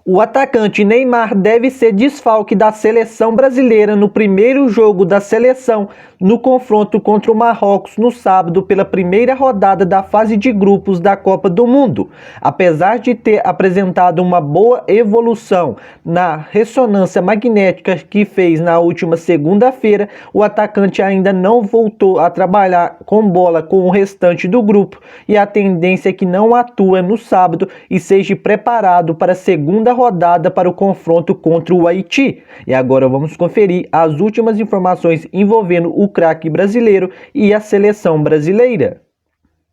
O atacante Neymar deve ser desfalque da seleção brasileira no primeiro jogo da seleção no confronto contra o Marrocos no sábado pela primeira rodada da fase de grupos da Copa do Mundo. Apesar de ter apresentado uma boa evolução na ressonância magnética que fez na última segunda-feira, o atacante ainda não voltou a trabalhar com bola com o restante do grupo e a tendência é que não atue no sábado e seja preparado para a segunda rodada para o confronto contra o Haiti. E agora vamos conferir as últimas informações envolvendo o craque brasileiro e a seleção brasileira.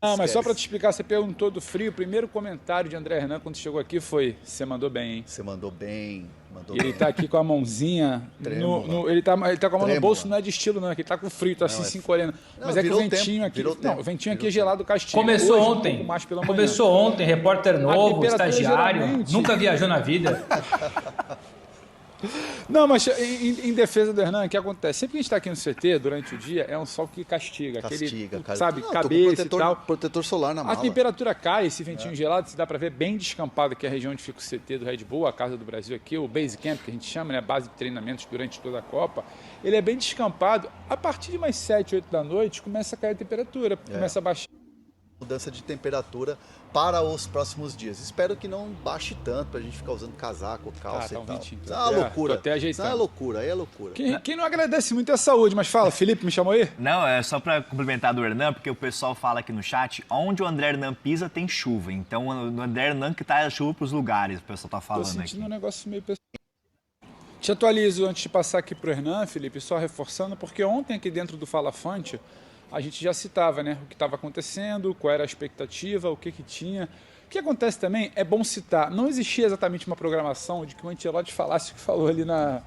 Não, mas só para te explicar, você perguntou do frio. O primeiro comentário de André Hernan quando chegou aqui foi: você mandou bem, hein? Você mandou bem. Ele tá aqui com a mãozinha. Ele tá com a mão no bolso, não é de estilo, não. Ele tá com frio, tá assim, se encolhendo. Mas é que o ventinho aqui. Não, o ventinho aqui é gelado castigo. Começou ontem. Começou ontem, repórter novo, estagiário. Nunca viajou na vida. Não, mas em defesa do Hernan, o que acontece? Sempre que a gente está aqui no CT, durante o dia, é um sol que castiga. Cara. Sabe, não, cabeça e tal. Protetor solar na mala. A temperatura cai, esse ventinho gelado, se dá para ver bem descampado aqui a região onde fica o CT do Red Bull, a casa do Brasil aqui, o base camp, que a gente chama, né, a base de treinamentos durante toda a Copa. Ele é bem descampado. A partir de mais 7, 8 da noite, começa a cair a temperatura, começa a baixar. Mudança de temperatura para os próximos dias. Espero que não baixe tanto pra gente ficar usando casaco, calça e tal. Isso é uma loucura. Até ajeitando. Isso é loucura, aí é loucura. Quem não agradece muito é a saúde, mas fala, Felipe, me chamou aí? Não, é só para complementar do Hernan, porque o pessoal fala aqui no chat, onde o André Hernan pisa tem chuva. Então, o André Hernan que traz a chuva pros lugares, o pessoal tá falando aqui. Tô sentindo um negócio meio pessoal. Te atualizo antes de passar aqui pro Hernan, Felipe, só reforçando, porque ontem aqui dentro do Fala Fante, a gente já citava, né, o que estava acontecendo, qual era a expectativa, o que tinha. O que acontece também, é bom citar, não existia exatamente uma programação de que o Ancelotti falasse o que falou ali na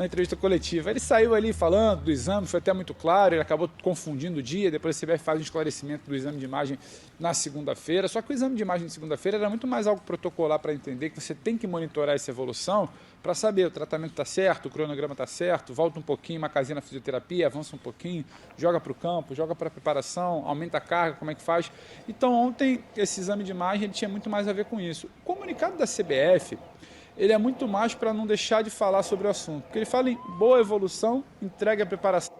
entrevista coletiva. Ele saiu ali falando do exame, foi até muito claro, ele acabou confundindo o dia, depois a CBF faz um esclarecimento do exame de imagem na segunda-feira, só que o exame de imagem de segunda-feira era muito mais algo protocolar para entender que você tem que monitorar essa evolução para saber o tratamento está certo, o cronograma está certo, volta um pouquinho, uma casinha na fisioterapia, avança um pouquinho, joga para o campo, joga para a preparação, aumenta a carga, como é que faz. Então ontem esse exame de imagem ele tinha muito mais a ver com isso. O comunicado da CBF, ele é muito mais para não deixar de falar sobre o assunto, porque ele fala em boa evolução, entregue a preparação.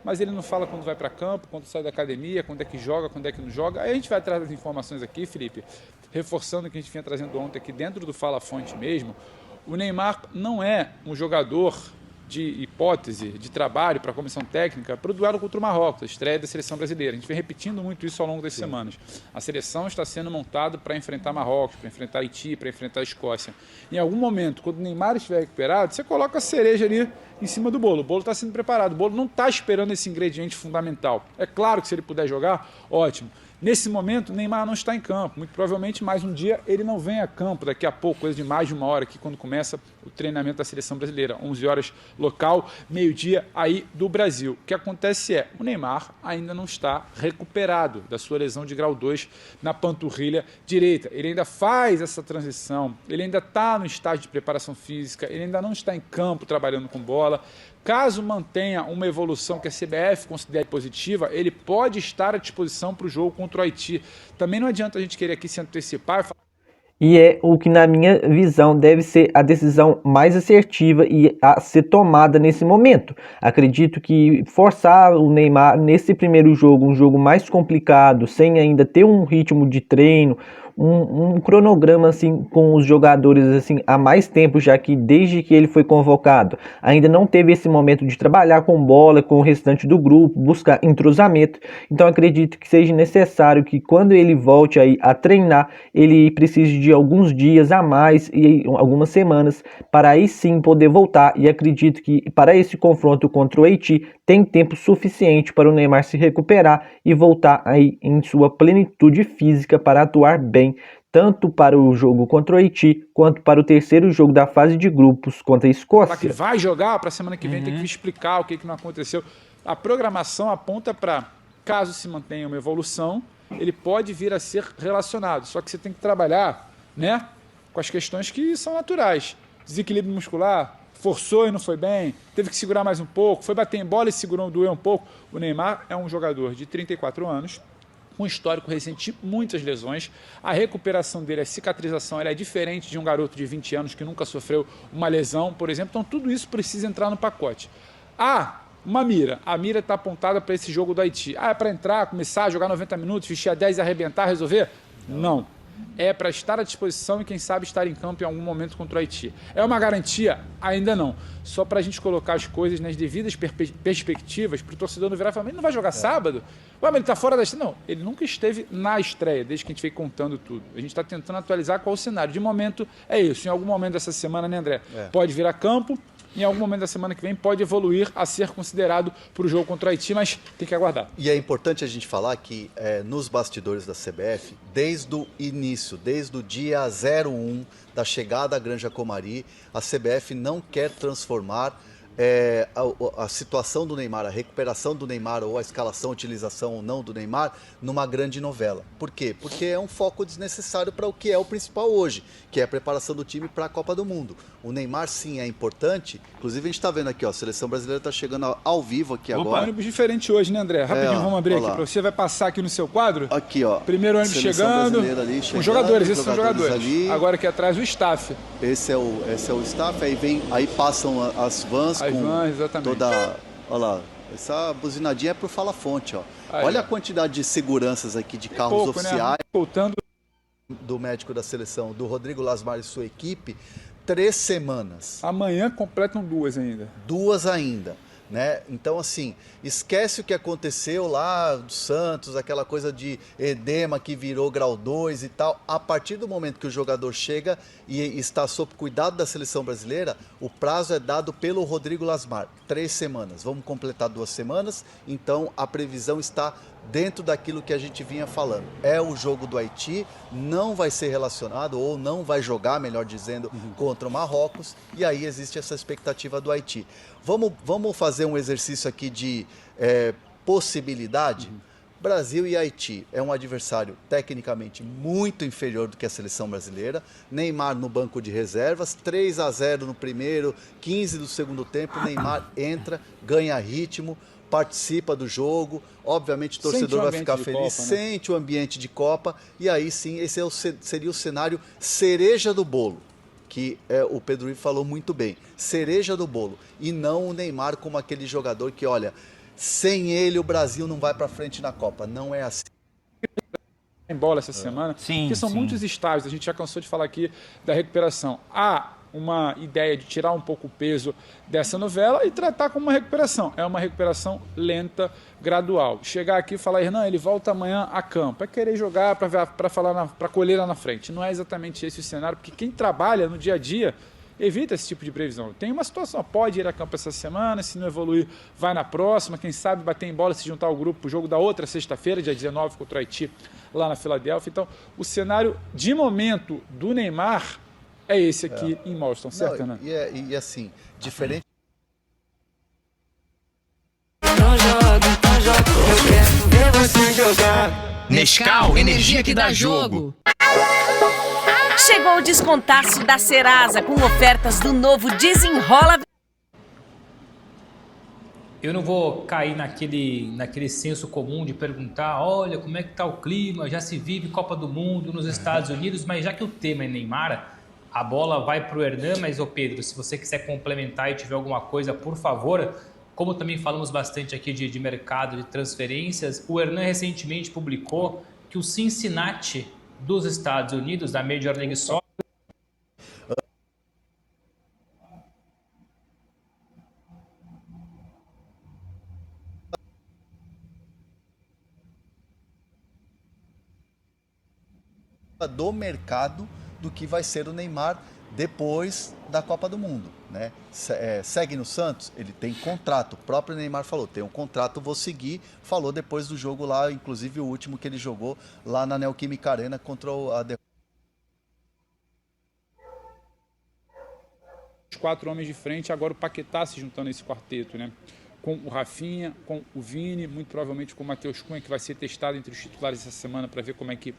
Mas ele não fala quando vai para campo, quando sai da academia, quando é que joga, quando é que não joga. Aí a gente vai atrás das informações aqui, Felipe, reforçando o que a gente vinha trazendo ontem aqui dentro do Fala Fonte mesmo. O Neymar não é um jogador de hipótese, de trabalho para a comissão técnica para o duelo contra o Marrocos, a estreia da seleção brasileira. A gente vem repetindo muito isso ao longo das semanas. A seleção está sendo montada para enfrentar Marrocos, para enfrentar Haiti, para enfrentar a Escócia. Em algum momento, quando o Neymar estiver recuperado, você coloca a cereja ali em cima do bolo. O bolo está sendo preparado, o bolo não está esperando esse ingrediente fundamental. É claro que se ele puder jogar, ótimo. Nesse momento, o Neymar não está em campo. Muito provavelmente, mais um dia, ele não vem a campo. Daqui a pouco, coisa de mais de uma hora aqui, quando começa o treinamento da seleção brasileira. 11 horas local, meio-dia aí do Brasil. O que acontece é, o Neymar ainda não está recuperado da sua lesão de grau 2 na panturrilha direita. Ele ainda faz essa transição, ele ainda está no estágio de preparação física, ele ainda não está em campo trabalhando com bola. Caso mantenha uma evolução que a CBF considere positiva, ele pode estar à disposição para o jogo contra o Haiti. Também não adianta a gente querer aqui se antecipar. E é o que, na minha visão, deve ser a decisão mais assertiva e a ser tomada nesse momento. Acredito que forçar o Neymar nesse primeiro jogo, um jogo mais complicado, sem ainda ter um ritmo de treino, um cronograma assim com os jogadores assim há mais tempo, já que desde que ele foi convocado ainda não teve esse momento de trabalhar com bola, com o restante do grupo, buscar entrosamento. Então acredito que seja necessário que quando ele volte aí a treinar, ele precise de alguns dias a mais e algumas semanas para aí sim poder voltar, e acredito que para esse confronto contra o Haiti tem tempo suficiente para o Neymar se recuperar e voltar aí em sua plenitude física para atuar bem, tanto para o jogo contra o Haiti, quanto para o terceiro jogo da fase de grupos contra a Escócia. Que vai jogar para a semana que vem, tem que explicar o que não aconteceu. A programação aponta para, caso se mantenha uma evolução, ele pode vir a ser relacionado. Só que você tem que trabalhar, né, com as questões que são naturais. Desequilíbrio muscular, forçou e não foi bem, teve que segurar mais um pouco, foi bater em bola e segurou, doeu um pouco. O Neymar é um jogador de 34 anos, com histórico recente de muitas lesões. A recuperação dele, a cicatrização, ela é diferente de um garoto de 20 anos que nunca sofreu uma lesão, por exemplo. Então, tudo isso precisa entrar no pacote. Uma mira. A mira está apontada para esse jogo do Haiti. É para entrar, começar a jogar 90 minutos, vestir a 10 e arrebentar, resolver? Não. É para estar à disposição e, quem sabe, estar em campo em algum momento contra o Haiti. É uma garantia? Ainda não. Só para a gente colocar as coisas nas devidas perspectivas, para o torcedor não virar e falar, mas ele não vai jogar sábado? Ué, mas ele está fora da estreia? Não, ele nunca esteve na estreia, desde que a gente veio contando tudo. A gente está tentando atualizar qual o cenário. De momento, é isso. Em algum momento dessa semana, né, André? Pode vir a campo. Em algum momento da semana que vem pode evoluir a ser considerado para o jogo contra o Haiti, mas tem que aguardar. E é importante a gente falar que nos bastidores da CBF, desde o início, desde o dia 01 da chegada à Granja Comari, a CBF não quer transformar a situação do Neymar, a recuperação do Neymar ou a escalação, utilização ou não do Neymar numa grande novela. Por quê? Porque é um foco desnecessário para o que é o principal hoje, que é a preparação do time para a Copa do Mundo. O Neymar sim é importante, inclusive a gente está vendo aqui, ó, a seleção brasileira está chegando ao vivo aqui agora. Ônibus diferente hoje, né, André? Rapidinho, vamos abrir aqui para você, vai passar aqui no seu quadro. Aqui, ó. Primeiro ônibus chegando, os jogadores, esses são jogadores. Ali. Agora aqui atrás o staff. Esse é o staff, aí passam as vans com exatamente. Toda... Olha lá, essa buzinadinha é pro Fala Fonte, ó. Aí, olha a quantidade de seguranças aqui, de carros oficiais. Né? Voltando. Do médico da seleção, do Rodrigo Lasmar e sua equipe, 3 semanas. Amanhã completam 2 ainda. 2 ainda. Né? Então, assim, esquece o que aconteceu lá do Santos, aquela coisa de edema que virou grau 2 e tal. A partir do momento que o jogador chega e está sob cuidado da seleção brasileira, o prazo é dado pelo Rodrigo Lasmar, 3 semanas. Vamos completar 2 semanas, então a previsão está dentro daquilo que a gente vinha falando. É o jogo do Haiti, não vai ser relacionado, ou não vai jogar, melhor dizendo, contra o Marrocos, e aí existe essa expectativa do Haiti. Vamos fazer um exercício aqui de possibilidade? Brasil e Haiti é um adversário tecnicamente muito inferior do que a seleção brasileira. Neymar no banco de reservas, 3-0 no primeiro, 15 do segundo tempo, Neymar entra, ganha ritmo, participa do jogo, obviamente o torcedor vai ficar feliz, Copa, né? Sente o ambiente de Copa, e aí sim, esse seria o cenário cereja do bolo, que o Pedro Ivo falou muito bem, cereja do bolo, e não o Neymar como aquele jogador que, olha, sem ele o Brasil não vai para frente na Copa, não é assim. Em bola essa semana, porque são muitos estágios, a gente já cansou de falar aqui da recuperação. Uma ideia de tirar um pouco o peso dessa novela e tratar como uma recuperação. É uma recuperação lenta, gradual. Chegar aqui e falar, Hernan, ele volta amanhã a campo. É querer jogar para colher lá na frente. Não é exatamente esse o cenário, porque quem trabalha no dia a dia evita esse tipo de previsão. Tem uma situação, pode ir a campo essa semana, se não evoluir, vai na próxima, quem sabe bater em bola, se juntar ao grupo, o jogo da outra sexta-feira, dia 19, contra o Haiti, lá na Filadélfia. Então, o cenário de momento do Neymar é esse aqui em Boston, certo, né? E assim, diferente... Nescau, energia que dá jogo. Chegou o descontaço da Serasa com ofertas do novo Desenrola. Eu não vou cair naquele senso comum de perguntar, olha, como é que tá o clima, já se vive Copa do Mundo nos Estados Unidos, mas já que o tema é Neymar, a bola vai para o Hernan, mas, ô Pedro, se você quiser complementar e tiver alguma coisa, por favor, como também falamos bastante aqui de mercado, de transferências, o Hernan recentemente publicou que o Cincinnati dos Estados Unidos, da Major League Soccer, do mercado do que vai ser o Neymar depois da Copa do Mundo, né? Segue no Santos, ele tem contrato, o próprio Neymar falou, tem um contrato, vou seguir, falou depois do jogo lá, inclusive o último que ele jogou lá na Neoquímica Arena contra Os 4 homens de frente, agora o Paquetá se juntando a esse quarteto, né? Com o Rafinha, com o Vini, muito provavelmente com o Matheus Cunha, que vai ser testado entre os titulares essa semana para ver como é que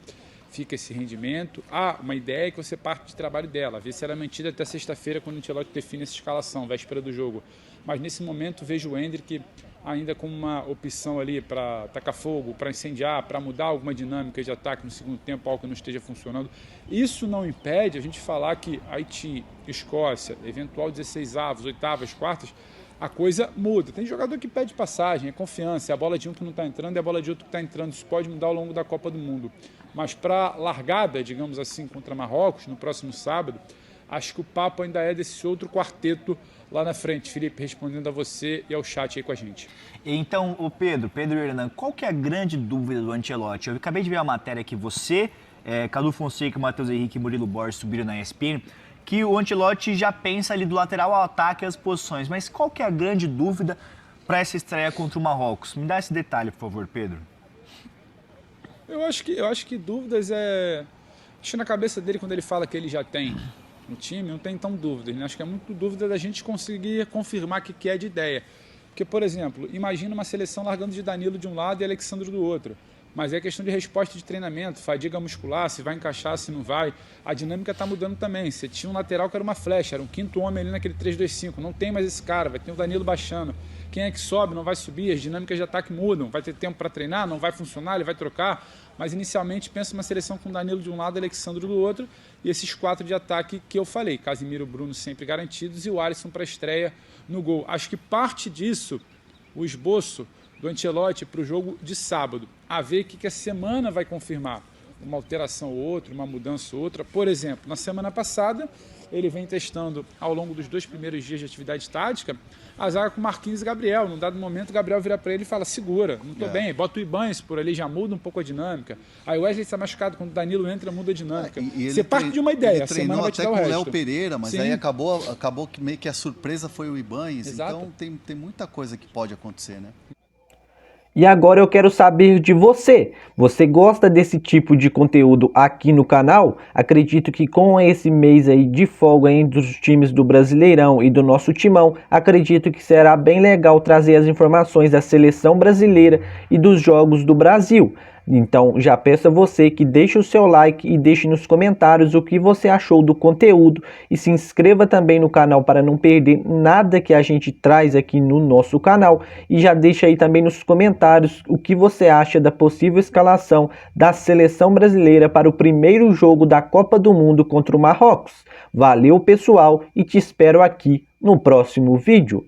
fica esse rendimento. Uma ideia é que você parte de trabalho dela, ver se ela é mantida até sexta-feira, quando o Ancelotti define essa escalação, véspera do jogo. Mas nesse momento vejo o Endrick ainda como uma opção ali para tacar fogo, para incendiar, para mudar alguma dinâmica de ataque no segundo tempo, algo que não esteja funcionando. Isso não impede a gente falar que Haiti, Escócia, eventual 16avos, 8avas, quartas, a coisa muda. Tem jogador que pede passagem, é confiança, é a bola de um que não está entrando, é a bola de outro que está entrando. Isso pode mudar ao longo da Copa do Mundo. Mas para largada, digamos assim, contra Marrocos, no próximo sábado, acho que o papo ainda é desse outro quarteto lá na frente. Felipe, respondendo a você e ao chat aí com a gente. Então, o Pedro e Hernan, qual que é a grande dúvida do Ancelotti? Eu acabei de ver a matéria que você, Cadu Fonseca, Matheus Henrique e Murilo Borges subiram na ESPN, que o Ancelotti já pensa ali do lateral ao ataque e as posições. Mas qual que é a grande dúvida para essa estreia contra o Marrocos? Me dá esse detalhe, por favor, Pedro. Eu acho que dúvidas é... Acho que na cabeça dele, quando ele fala que ele já tem no time, não tem tão dúvidas, né? Acho que é muito dúvida da gente conseguir confirmar o que é de ideia. Porque, por exemplo, imagina uma seleção largando de Danilo de um lado e Alexandre do outro. Mas é questão de resposta de treinamento, fadiga muscular, se vai encaixar, se não vai. A dinâmica está mudando também. Você tinha um lateral que era uma flecha, era um quinto homem ali naquele 3-2-5. Não tem mais esse cara, vai ter o Danilo baixando. Quem é que sobe, não vai subir, as dinâmicas de ataque mudam. Vai ter tempo para treinar, não vai funcionar, ele vai trocar. Mas inicialmente pensa uma seleção com Danilo de um lado, Alexandre do outro. E esses 4 de ataque que eu falei. Casimiro, Bruno sempre garantidos e o Alisson para estreia no gol. Acho que parte disso, o esboço do Ancelotti para o jogo de sábado. A ver o que a semana vai confirmar. Uma alteração ou outra, uma mudança ou outra. Por exemplo, na semana passada, ele vem testando ao longo dos 2 primeiros dias de atividade tática a zaga com Marquinhos e Gabriel. Num dado momento, o Gabriel vira para ele e fala, segura, não estou bem, bota o Ibanez por ali, já muda um pouco a dinâmica. Aí o Wesley está machucado, quando o Danilo entra, muda a dinâmica. Você parte de uma ideia, a semana vai te dar o resto. Ele treinou até com o Léo Pereira, mas Sim. aí acabou que meio que a surpresa foi o Ibanez. Exato. Então tem muita coisa que pode acontecer, né? E agora eu quero saber de você. Você gosta desse tipo de conteúdo aqui no canal? Acredito que com esse mês aí de folga entre os times do Brasileirão e do nosso timão, acredito que será bem legal trazer as informações da seleção brasileira e dos jogos do Brasil. Então já peço a você que deixe o seu like e deixe nos comentários o que você achou do conteúdo e se inscreva também no canal para não perder nada que a gente traz aqui no nosso canal e já deixa aí também nos comentários o que você acha da possível escalação da seleção brasileira para o primeiro jogo da Copa do Mundo contra o Marrocos. Valeu pessoal e te espero aqui no próximo vídeo.